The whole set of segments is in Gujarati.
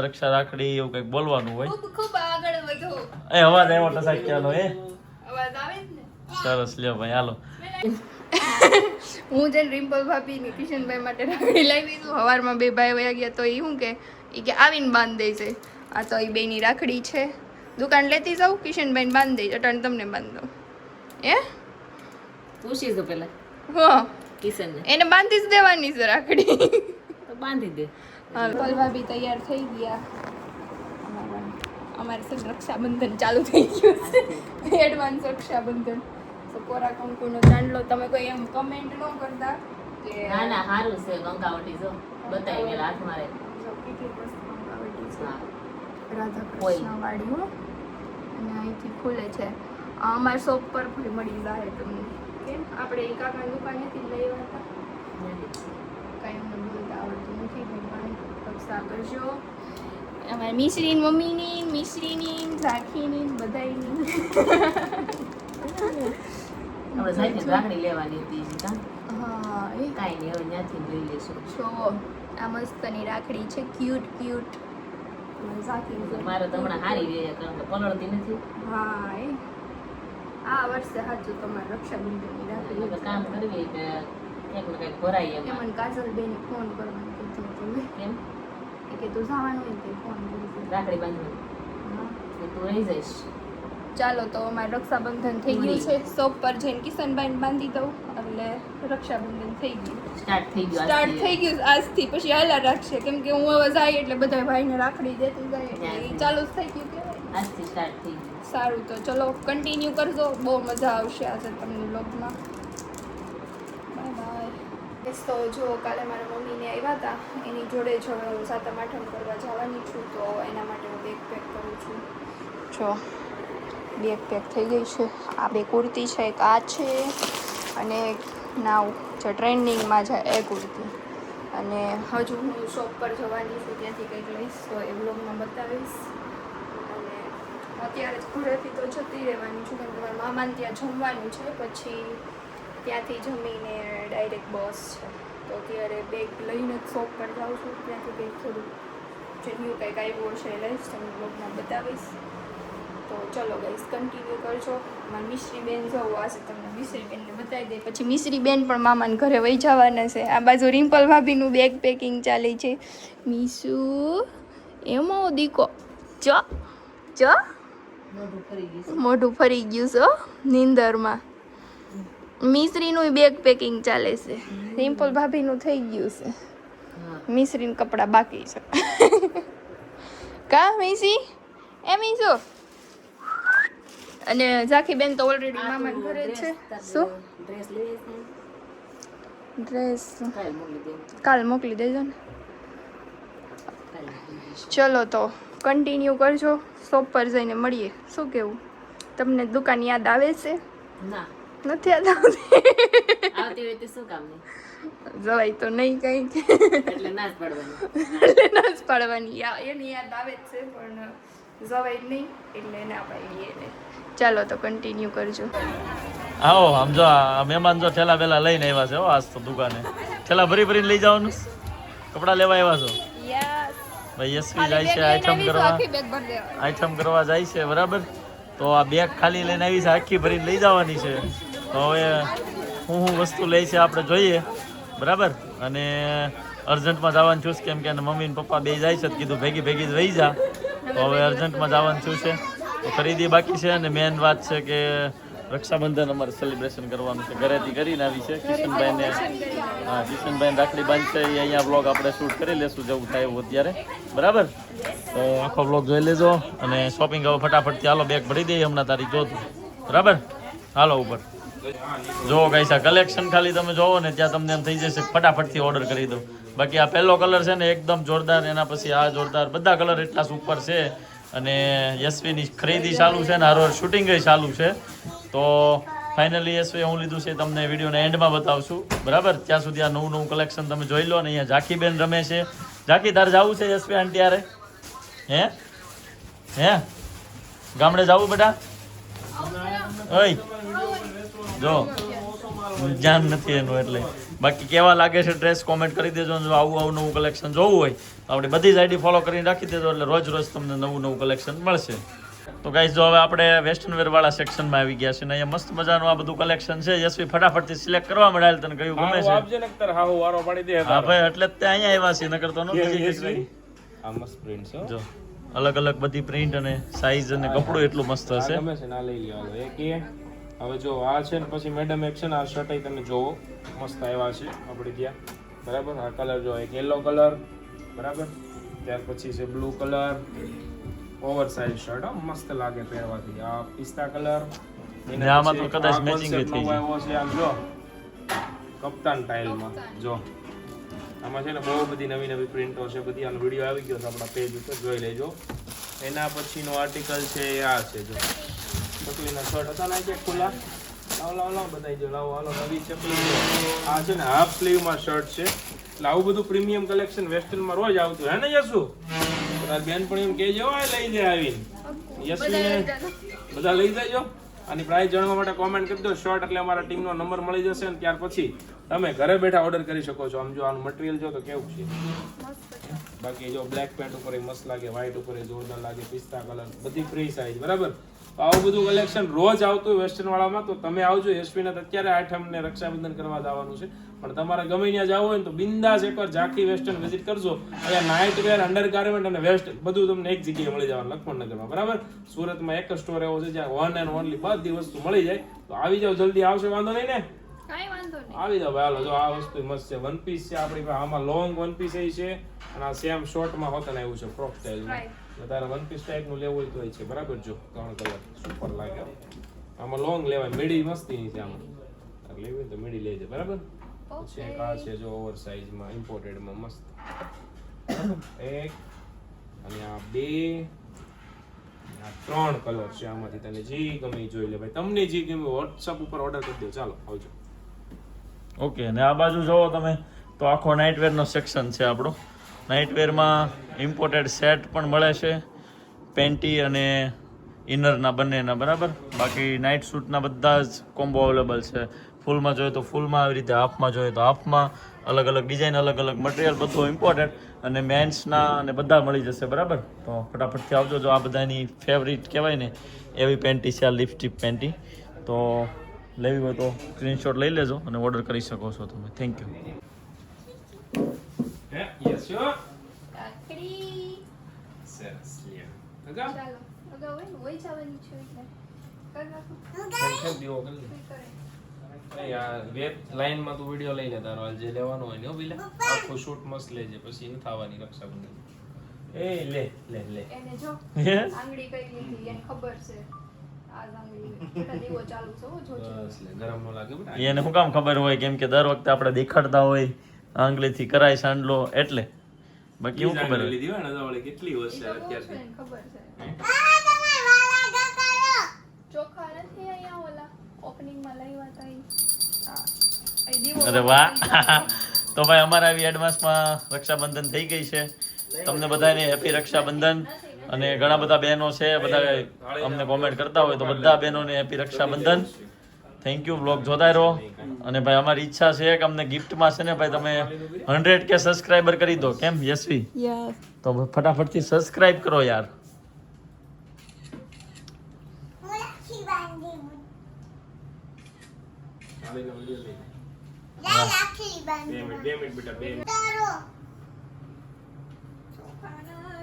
રક્ષા રાખડી એવું કઈક બોલવાનું હોય. ખૂબ આગળ વધો. એ અવાજ આવ્યો ટસાક્યાનો એ અવાજ આવે ને. સરસ લ્યો ભાઈ હાલો. હું જેને રિમ્પલ ભાભી ને કિશનભાઈ માટે રાખડી લાવી છું. સવારમાં બે ભાઈ વયા ગયા તો એ શું કે આવીને બાંધ દે છે. આ તો એ બેની રાખડી છે. દુકાન લેતી જાઉં કિશનભાઈને બાંધ દઈ અટાણ તમને બાંધ દઉં. પૂછી દો પેલા હા કિશનને એને બાંધી જ દેવાની છે રાખડી. તો બાંધી દે. રિમ્પલ ભાભી તૈયાર થઈ ગયા. અમારે સર રક્ષાબંધન ચાલુ થઈ ગયું છે. એડવાન્સ રક્ષાબંધન. તો કોરા કંકુનો ચાંદલો તમે કોઈ એમ કમેન્ટ ન કરતા કે ના ના સારું છે કંકાવટી જો બતાવી મેલા હાથ મારે કેટલી મસ્ત કંકાવટી છે. હા રાધા કૃષ્ણ વાળી હો. અને અહીંથી ખુલે છે. અમારા શોપ પર પણ મળી જાય તમને. કેમ આપણે એ કાકાની દુકાનેથી લઈ આવ્યા હતા. કાંઈ અમને બોલતા આવડતું નથી ભગવાન રક્ષા કરજો. અમારી મિશ્રીની મમ્મીની મિશ્રીની ઝાંખીની બધાયની. આપણે સાઈડ રાખડી લેવાની હતી કા હા એ કાઈ નહીં હવે ત્યાંથી લઈ લેશું. જો આ મસ્તની રાખડી છે. ક્યુટ ક્યુટ ઝાંખી. મારે તો હમણાં હારી રહે કારણ કે પલળતી નથી. હા એ આ વર્ષે સાચું તમારે રક્ષાબંધનની રાખડી એટલે કામ કરવી કે કંઈક ને કંઈક ભરાય કે એમાં મને કાજલબેને ફોન કરવાનું કીધું હતું. કેમ કે તું જવાનું હોય તે ફોન કરી. રાખડી બાંધવાની તું રહી જઈશ. ચાલો તો અમારે રક્ષાબંધન થઈ ગયું છે. શોપ પર જઈને કિશનભાઈને બાંધી દઉં એટલે રક્ષાબંધન થઈ ગયું. સ્ટાર્ટ થઈ ગયું સ્ટાર્ટ થઈ ગયું આજથી. પછી હાલા રાખશે કેમ કે હું હવે જાય એટલે બધા ભાઈને રાખડી દેતી જાય એટલે ઈ ચાલુ જ થઈ ગયું કહેવાય. આજથી સ્ટાર્ટ થઈ ગયું. સારું તો ચલો કન્ટિન્યુ કરજો. બહુ મજા આવશે આજે તમને વ્લોગમાં. Bye bye. તો જો કાલે મારા મમ્મીને આવ્યા હતા એની જોડે જ હવે હું સાતમ આઠમ કરવા જવાની છું તો એના માટે હું બેગ પેક કરું છું. જો બેગ પેક થઈ ગઈ છે. આ બે કુર્તી છે એક આ છે અને એક નાવ જે ટ્રેન્ડિંગમાં છે એ કુર્તી. અને હજુ હું શોપ પર જવાની છું ત્યાંથી કંઈક લઈશ તો એ વ્લોગમાં બતાવીશ. અને અત્યારે જ ઘરેથી તો જતી રહેવાની છું કેમ કે મારા મામાને ત્યાં જમવાનું છે. પછી ત્યાંથી જમીને ડાયરેક્ટ બસ છે તો અત્યારે બેગ લઈને જ શોપ પર જાઉં છું. ત્યાંથી કંઈક થોડું જે ન્યૂ કંઈક આવ્યું હશે એ લઈશ તમને બ્લોગમાં બતાવીશ. તો ચલો ગાઈસ કન્ટિન્યુ કરજો. મારી મિશ્રી બેન જવું હશે તમને મિશ્રી બેનને બતાવી દે પછી મિશ્રી બેન પણ મામાને ઘરે વહી જવાના છે. આ બાજુ રિમ્પલ ભાભીનું બેગ પેકિંગ ચાલે છે. મીસુ એમો દીકો ચ ચ મોઢું ફરી ગયું છે નીંદરમાં. મિશ્રીનું બેગ પેકિંગ ચાલે છે. રિમ્પલ ભાભીનું થઈ ગયું છે. મિશ્રીનું કપડાં બાકી છે. કા મિસી એ મીસુ અને ઝાંખી બેન તો ઓલરેડી મામાના ઘરે છે. શું ડ્રેસ લઈ ડ્રેસ કાલ મોકલી દે. કાલ મોકલી દેજો ને. ચલો તો કન્ટિન્યુ કરજો. શોપ પર જઈને મળીએ. શું કેવું તમને દુકાન યાદ આવે છે? ના નથી યાદ આવતી? આવતી હોય તો શું કામ નહીં જવાય તો નહીં કંઈ એટલે ના જ પડવાની. એટલે ના જ પાડવાની. એની યાદ આવે જ છે પણ જવાય નહીં એટલે ના પાડીએ એને. ચાલો તો કન્ટિન્યુ કરજો. આવો આમ જો આ મહેમાન જો થેલા બેલા લઈને આવ્યા છે હો આજ તો દુકાને. થેલા ભરી ભરીને લઈ જવાનું કપડાં લેવા આવ્યા છો ભાઈ. યશવી જાય છે આઈટમ કરવા. આઈટમ કરવા જાય છે બરાબર. તો આ બેગ ખાલી લઈને આવી છે આખી ભરીને લઈ જવાની છે. તો હવે હું વસ્તુ લઈ છે આપણે જોઈએ બરાબર. અને અર્જન્ટમાં જવાનું છું કેમ કે મમ્મી ને પપ્પા બે જાય છે કીધું ભેગી ભેગી જ રહી જા. તો હવે અર્જન્ટમાં જવાનું છું છે તો ખરીદી બાકી છે. અને મેન વાત છે કે રક્ષાબંધન અમારે સેલિબ્રેશન કરવાનું છે. ઘરેથી કરીને આવી છે કિશનભાઈને. હા કિશનભાઈને રાખડી બાંધશે એ અહીંયા બ્લોગ આપણે શૂટ કરી લેશું જેવું થાય એવું અત્યારે બરાબર. તો આખો બ્લોગ જોઈ લેજો. અને શોપિંગ હવે ફટાફટથી હાલો બેગ ભરી દઈએ હમણાં તારીખ જોતું બરાબર. હાલો ઉપર જો ગાઈસ આ કલેક્શન ખાલી તમે જોવો ને ત્યાં તમને એમ થઈ જશે ફટાફટથી ઓર્ડર કરી દો. બાકી આ પહેલો કલર છે ને એકદમ જોરદાર. એના પછી આ જોરદાર બધા કલર એટલા સુપર છે. અને યશવીની ખરીદી ચાલુ છે ને હારો શૂટિંગ ચાલુ છે. તો ફાઇનલી યશવી હું લીધું છે તમને વિડીયોના એન્ડમાં બતાવશું બરાબર. ત્યાં સુધી આ નવું નવું કલેક્શન તમે જોઈ લો. અને અહીંયા ઝાંખી બેન રમે છે. ઝાંખી તારે જવું છે યશવી આંટી યારે? હે ગામડે જવું બેટા? ઓય જો ધ્યાન નથી એનું એટલે બાકી કેવા લાગે છે ડ્રેસ કોમેન્ટ કરી દેજો અને જો આવું નવું કલેક્શન જોવું હોય તો આપણી બધી જ આઈડી ફોલો કરીને રાખી દેજો એટલે રોજ રોજ તમને નવું કલેક્શન મળશે. તો ગાઈઝ જો હવે આપણે વેસ્ટર્ન વેર વાળા સેક્શનમાં આવી ગયા છે ને અહીંયા મસ્ત મજાનું આ બધું કલેક્શન છે. યશવી ફટાફટથી સિલેક્ટ કરવા મળ્યા તને કયું ગમે છે? આપજે ને તાર હાહુ વારો પાડી દે. હા ભાઈ એટલે જ તે અહીંયા આવ્યા છે નકર તો નો બીજી કઈ. આ મસ્ત પ્રિન્ટ છે જો અલગ અલગ બધી પ્રિન્ટ અને સાઈઝ અને કપડું એટલું મસ્ત હશે. ગમે છે ના લઈ લ્યો એક એ હવે જો આ છે ને પછી મેડમ એક્શન આ શર્ટ તમે જોવો મસ્ત આવ્યા છે આપણે ત્યાં બરાબર. આ કલર જો એક યલો કલર બરાબર, ત્યાર પછી છે blue colour over size shirt મસ્ત લાગે પહેરવાથી. આ પિસ્તા કલર ને આમાં તો કદાચ મેચિંગ થઈ જાય. આવ્યો છે આમ જો કપ્તાન ટાઇલમાં જો આમાં છે ને બહુ બધી નવી નવી પ્રિન્ટો છે બધી. આનો વિડીયો આવી ગયો છે આપણા પેજ ઉપર જોઈ લેજો. એના પછીનો આર્ટિકલ છે આ છે જો ચકલીના શર્ટ હતા ને કે ખુલ્લા લાવ બતાવી દો. લાવો હાલો નવી ચકલી. આ છે ને હાફ સ્લીવમાં શર્ટ છે એટલે આવું બધું પ્રીમિયમ કલેક્શન વેસ્ટર્નમાં રોજ આવતું હે ને યશુ? તાર બેન પણ એમ કહેજો લઈ જાય આવીને યશુને બધા લઈ જજો. આની પ્રાઇસ જાણવા માટે કોમેન્ટ કરી દો શર્ટ એટલે અમારા ટીમનો નંબર મળી જશે અને ત્યાર પછી તમે ઘરે બેઠા ઓર્ડર કરી શકો છો. આમ જો આનું મટીરિયલ જો તો કેવું છે. બાકી જો બ્લેક પેન્ટ ઉપર મસ્ત લાગે, વ્હાઈટ ઉપર જોરદાર લાગે, પિસ્તા કલર બધી ફ્રી સાઈઝ બરાબર. તો આવું બધું કલેક્શન રોજ આવતું હોય વેસ્ટર્ન વાળામાં. તો તમે આવજો. યશવીને અત્યારે આઠમ ને રક્ષાબંધન કરવા જવાનું છે પણ તમારે ગમે ત્યાં જવું હોય ને તો બિંદાસ એકવાર ઝાંખી વેસ્ટર્ન વિઝિટ કરજો. અહીંયા નાઇટ વેર, અંડર ગાર્મેન્ટ અને વેસ્ટ બધું તમને એક જગ્યાએ મળી જવાનું લક્ષ્મણનગરમાં બરાબર. સુરતમાં એક જ સ્ટોર એવો છે જ્યાં વન એન્ડ ઓનલી બધી વસ્તુ મળી જાય. તો આવી જાવ જલ્દી. આવશે વાંધો નહીં ને? કાઈ વાંધો નહીં. આવી જાવ હાલો. જો આ વસ્તુ મસ્ત છે. વન પીસ છે આપણી પાસે. આમાં લોંગ વન પીસ છે અને આ સેમ શોર્ટમાં હોતન આવ્યું છે ફ્રોક સ્ટાઇલમાં. તારે વન પીસ ટાઈપનું લેવું હોય તો એ છે બરાબર. જો 3 કલર સુપર લાગે. આમાં લોંગ લેવાય, મીડી મસ્તી છે આમાં. લેવી હોય તો મીડી લેજે બરાબર. પછી એક આ છે જો ઓવર સાઈઝમાં ઇમ્પોર્ટેડમાં મસ્ત એક અને આ 2 આ 3 કલર છે. આમાંથી તને જે ગમે એ જોઈ લે ભાઈ. તમને જે ગમે WhatsApp ઉપર ઓર્ડર કરી દો. ચાલો આવજો. ઓકે અને આ બાજુ જોવો તમે તો આખો નાઇટવેરનો સેક્શન છે આપણો. નાઇટવેરમાં ઇમ્પોર્ટેડ સેટ પણ મળે છે, પેન્ટી અને ઇનરના બંનેના બરાબર. બાકી નાઇટ સૂટના બધા જ કોમ્બો અવેલેબલ છે. ફૂલમાં જોઈએ તો ફૂલમાં, આવી રીતે હાફમાં જોઈએ તો હાફમાં. અલગ અલગ ડિઝાઇન, અલગ અલગ મટીરિયલ બધું ઇમ્પોર્ટેન્ટ અને મેન્સના અને બધા મળી જશે બરાબર. તો ફટાફટથી આવજો. જો આ બધાની ફેવરિટ કહેવાય ને એવી પેન્ટી છે આ લિપસ્ટિક પેન્ટી. તો લેવી હોય તો સ્ક્રીનશોટ લઈ લેજો અને ઓર્ડર કરી શકો છો તમે. Thank you. યસ યો કાકડી સરસ લે. લગા ચાલો અગાઉ હોય જવાની છે એટલે કર નાખો. કેમ દીવો કરી કરે એ યાર વેબ લાઈન માં તું વિડિયો લઈ લે તારો હાલ જે લેવાનો હોય ને હો બિલા. આખો શૂટ મસ્ત લેજે પછી ન થવાની રક્ષાબંધન. એ લે લે લે એને જો હે આંગળી કઈ લીધી એને ખબર છે. આ આંગળી એટલે દીવો ચાલુ છે હો જોજો. બસ લે ગરમ ન લાગે બેટા. એને શું કામ ખબર હોય? કેમ કે દર વખતે આપણે દેખાડતા હોય આંગળીથી કરાય સાંડલો એટલે. બાકી એવું ખબર હોય? લીધી હોય ને તો વળી કેટલી ઈ વર્ષ તો બહુ છે અત્યારથી. એને ખબર છે. ચોખા નથી અહીંયા ઓલા ઓપનિંગમાં લાવ્યા હતા ઈ. હા અહીં દીવો અરે વાહ. તો ભાઈ અમારે આવી એડવાન્સમાં રક્ષાબંધન થઈ ગઈ છે. તમને બધાને હેપી રક્ષાબંધન. અને ઘણા બધા બહેનો છે બધા અમને કોમેન્ટ કરતા હોય તો બધા બહેનોને happy Raksha Bandhan. Thank you. Blog જોતા રહો. અને ભાઈ અમારી ઈચ્છા છે કે અમને ગિફ્ટમાં છે ને ભાઈ તમે 100K સબસ્ક્રાઇબર કરી દો. કેમ યશવી? યસ તો ફટાફટથી સબસ્ક્રાઇબ કરો યાર. હાલીનો વિડિયો લઈ લે. 2 મિનિટ બેટા 2 મિનિટ. ચોખા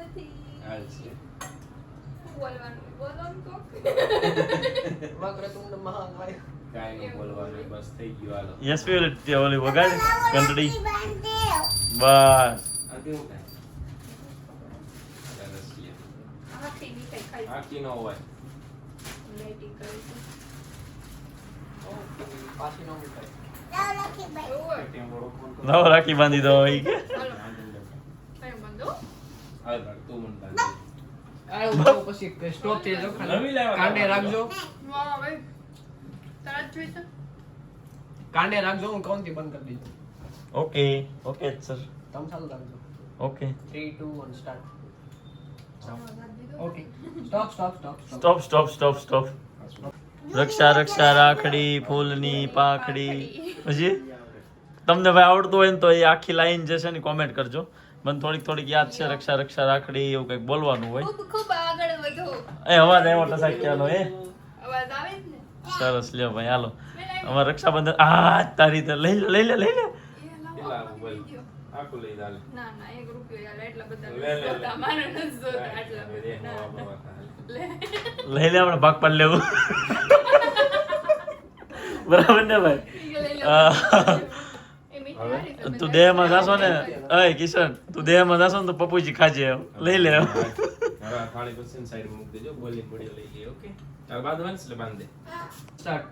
નથી હાલ છે. બોલવાનું બોલો ને તો કાઈ નહીં બોલવાનું બસ થઈ ગયું હાલો. યશવી ઓલી વગાડ ઘંટડી. બસ આ કેવું થાય? સરસ લે. આખી મીઠાઈ ખાઈ આખી ન હોય. લાઈટિંગ કરી છે. નવો રાખી બાંધી દો. ઈ કે હાલો કઈ બંધો હાલ ભાઈ તું મન બાંધ. પછી સ્ટોપ થઈ જાવ નવી લાવ્યા કાંડે રાખજો વાહ ભાઈ તરત જોઈશે. કાંડે રાખજો હું કાઉન્ટથી બંધ કરી દઈશ. Okay okay sir. તમે ચાલુ રાખજો. Okay 3 2 1 start. દીધો okay stop stop stop stop stop stop stop. રક્ષા રક્ષા રાખડી ફૂલની પાખડી. પછી તમને ભાઈ આવડતું હોય ને તો એ આખી લાઈન જે છે ને કોમેન્ટ કરજો. મને થોડીક યાદ છે, રક્ષા રક્ષા રાખડી એવું કંઈક બોલવાનું હોય. ખૂબ આગળ વધો. એ અવાજ આવ્યો ટસાક ક્યાંનો એ અવાજ આવે જ ને. સરસ લ્યો ભાઈ હાલો અમારે રક્ષાબંધન તારી રીતે લઈ લે કેટલા આપું બોલ આખું લઈ ચાલે ના ના 1 રૂપિયો યાર એટલા બધા લે. જોતા મારે નથી જોતા આટલા લે, બધા. લઈ લે આપણે ભાગ પાડી લેવું બરાબર ને ભાઈ એ મીઠી વાળી તમે તું દેહમાં જાશો ને અય કિશન તું દેહમાં જાશો ને તો પપ્પુજી ખાજે લઈ લે હવે આ થાળી પછી સાઈડ માં મૂકી દેજો બોલી બોલી લઈ લઈએ ઓકે ચાલ બાંધવાનું એટલે બાંધ દે સ્ટાર્ટ.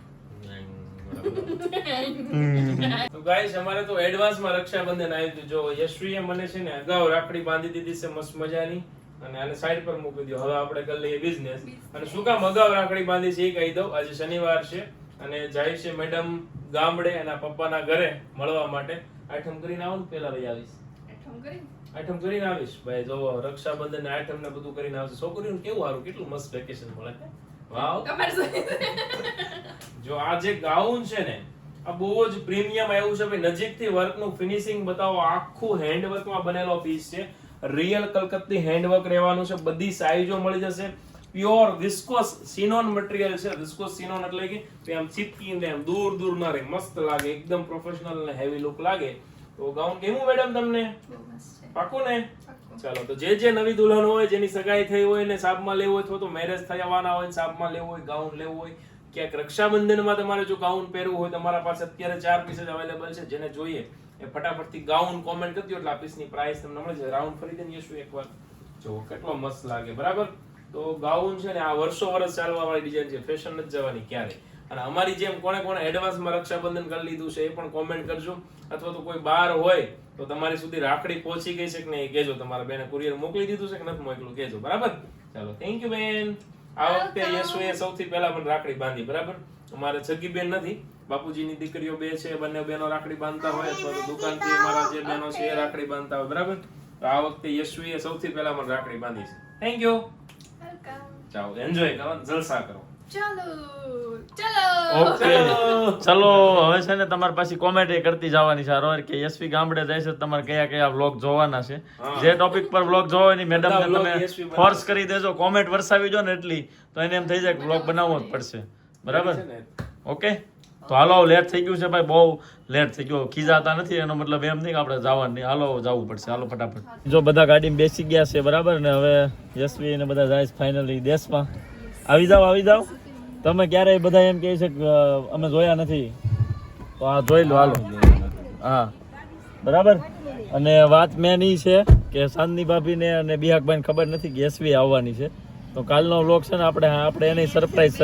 તો ગાઈસ અમારે તો એડવાન્સ માં રક્ષાબંધન આવ્યું હતું. જો યશ્વીએ મને છે ને અગાઉ રાખડી બાંધી દીધી છે મસ્ત મજાની અને આને સાઈડ પર મૂકી દો. હવે આપણે કરી લઈએ બિઝનેસ. અને શું કામ અગાઉ રાખડી બાંધી છે એ કહી દઉં. આજે શનિવાર છે અને જાય છે મેડમ ગામડે એના પપ્પાના ઘરે મળવા માટે. આઠમ કરીને આવું ને પેલા ભાઈ આવીશ. એઠમ કરી આઠમ કરીને આવીશ ભાઈ. જો રક્ષાબંધન ને આઠમ ને બધું કરીને આવશે. છોકરીઓને કેવું સારું કેટલું મસ્ત વેકેશન મળે. વાવ. તમારે શું જો આ જે ગાઉન છે ને આ બહુ જ પ્રીમિયમ આવ્યું છે ભાઈ. નજીકથી વર્કનું ફિનિશિંગ બતાવો. આખું હેન્ડવર્કમાં બનેલો પીસ છે. રિયલ કલકત્તી હેન્ડવર્ક રહેવાનું છે. બધી સાઈઝો મળી જશે. પ્યોર વિસ્કોસ સિનોન મટીરીયલ છે. વિસ્કોસ સિનોન એટલે કે આમ ચીપકીને આમ દૂર દૂર ના રહે. મસ્ત લાગે એકદમ પ્રોફેશનલ અને હેવી લુક લાગે. તો ગાઉન કેવું મેડમ તમને પાકું ને? ચાલો તો જે નવી દુલ્હન હોય જેની સગાઈ થઈ હોય ને સાબમાં લેવું હોય અથવા તો મેરેજ થવાના હોય સાબમાં લેવું હોય ગાઉન લેવું હોય ક્યાંક રક્ષાબંધનમાં તમારે જો ગાઉન પહેરવું હોય તમારા પાસે અત્યારે 4 પીસ જ અવેલેબલ છે. જેને જોઈએ એ ફટાફટથી ગાઉન કોમેન્ટ કરી દો એટલે આ પીસની પ્રાઇસ તમને મળી જાય. રાઉન્ડ ફરી દઈને જશું એકવાર. જો કેટલો મસ્ત લાગે બરાબર. તો ગાઉન છે ને આ વર્ષો વર્ષ ચાલવા વાળી ડિઝાઇન છે. ફેશન નથી જવાની ક્યારે. અને અમારી જેમ કોણે એડવાન્સમાં રક્ષાબંધન કરી લીધું છે એ પણ કોમેન્ટ કરજો. અથવા તો કોઈ બહાર હોય તો તમારી સુધી રાખડી પહોંચી ગઈ છે કે નહીં કહેજો. તમારા બેને કુરિયર મોકલી દીધું છે કે નથી મોકલું કહેજો બરાબર. ચાલો થેન્ક યુ બેન. આ વખતે યશુએ સૌથી પહેલા મને રાખડી બાંધી બરાબર. અમારે છગી બેન નથી બાપુજીની દીકરીઓ 2 છે. બંને બેનો રાખડી બાંધતા હોય અથવા તો દુકાનથી અમારા જે બેનો છે એ રાખડી બાંધતા હોય બરાબર. તો આ વખતે યશુએ સૌથી પહેલા મને રાખડી બાંધી છે. Thank you. ચાલો એન્જોય કરો જલસા કરો. ચાલો ઓકે ચલો હવે છે ને તમારી પાછી કોમેન્ટ કરતી જવાની છે રોર કે યશવી ગામડે જાય છે તમારે કયા વ્લોગ જોવાના છે. જે ટોપિક પર વ્લોગ જોવાની મેડમ ને તમે ફોર્સ કરી દેજો. કોમેન્ટ વરસાવી જો ને એટલી તો એને એમ થઈ જાય કે વ્લોગ બનાવવો જ પડશે બરાબર. ઓકે તો હાલો લેટ થઈ ગયું છે ભાઈ. બહુ લેટ થઈ ગયો. ખીજાતા નથી એનો મતલબ એમ નહીં કે આપણે જવાનું નહીં. હાલો જવું પડશે. હાલો ફટાફટ. જો બધા ગાડીમાં બેસી ગયા છે બરાબર ને હવે યશવી ને બધા જાય છે ફાઇનલી દેશમાં. આવી જાઓ તમે ક્યારેય બધા એમ કહે છે કે અમે જોયા નથી તો આ જોઈ લો હાલો. હા બરાબર. અને વાત મેન એ છે કે ચાંદની ભાભીને અને બિહાકભાઈને ખબર નથી કે યશવી આવવાની છે. તો કાલનો વ્લોગ છે ને આપણે એને સરપ્રાઈઝ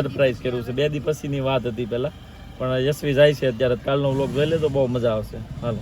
કર્યું છે. 2 દી પછીની વાત હતી પહેલા પણ યશવી જાય છે અત્યારે. કાલનો વ્લોગ જોઈ લે તો બહુ મજા આવશે. હાલો.